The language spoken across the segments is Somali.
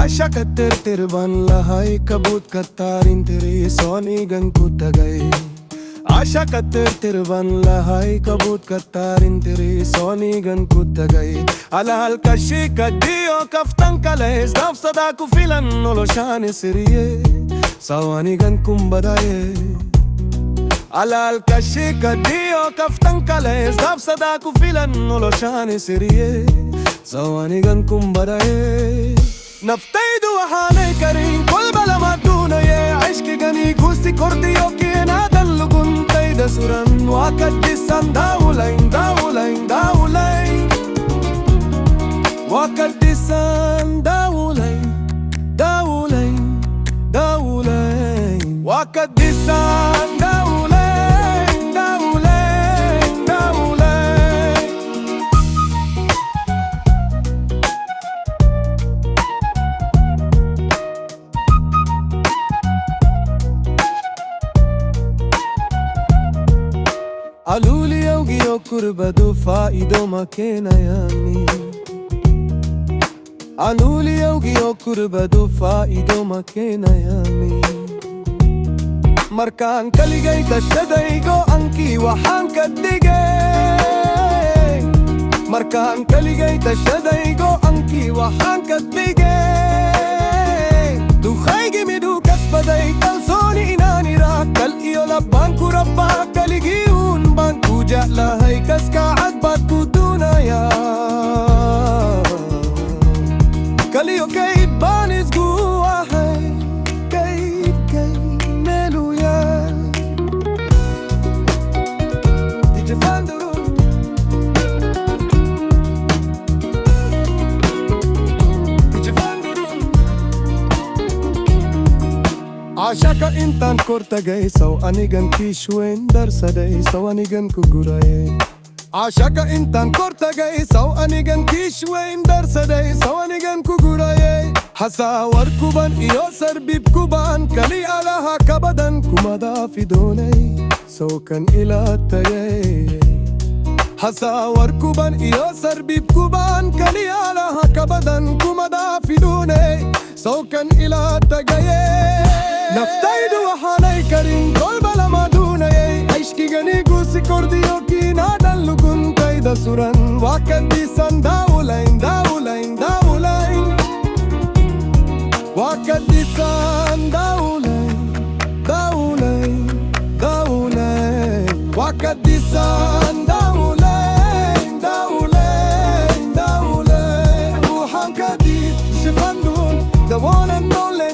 आशा कत्तिर तिरबन लहाई कबूत कत्तारिन तेरी सोनी गन कुतगई आशा कत्तिर तिरबन लहाई कबूत कत्तारिन तेरी सोनी गन कुतगई alal kashi kaddio kaftan kales daf sadaku filan nolo shani siriye sawani gan kumbadaye alal kashi kaddio kaftan kales daf sadaku filan nolo shani siriye sawani gan kumbadaye naftaidu wahane karin kol bala maduna ye aishki gani gusi kordiyo ki nadan lugun taida suran wakadisan daulain daulain daulain wakadisan daulain daulain daulain wakadisan daulain daulain daulain aluli yogi yokurbadu faido makena yani aluli yogi yokurbadu faido makena yani markan kaligay tashaday go anki waxaan ka dhigay markan kaligay tashaday go anki waxaan ka dhigay dukhaygi midu kasbaday kalsooni inaan iraak kal iyo labbaan ku rabbaa kaligiyuun baan ku jeclahay kaskacad baad ku duunayaa kaliyo kayd baan isgu ahay kayd meeluya dijafandurun dijafandurun ashaka intaan kortagay saw anigan kishwen darsaday saw anigan kuguraye ashaka intaan kortagay saw anigan kishwen darsaday saw anigan kuguraye hasawar kuban iyo sarbib kuban kali alaha kabadan kumadafi doonay saw kan ilaatayay hasawar kuban iyo sarbib kuban kali alaha kabadan kumadafi doonay saw kan ilaatagayay naftaydu waxaanay karin kolba lama duunayay aishkigani guusi kordiyo kiinaadan luguntayda suran waa kadisan daulain daulain daulain waa kadisan daulain daulain daulain waa kadisan daulain daulain daulain ruuxan kadib shifandun the one and only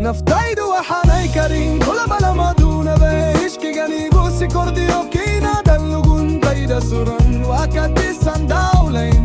naftaydu waxaanay karin kolaba lama duunabay ishkigani guusi kordiyo kiinaadan luguntayda suran waa kadisan daulain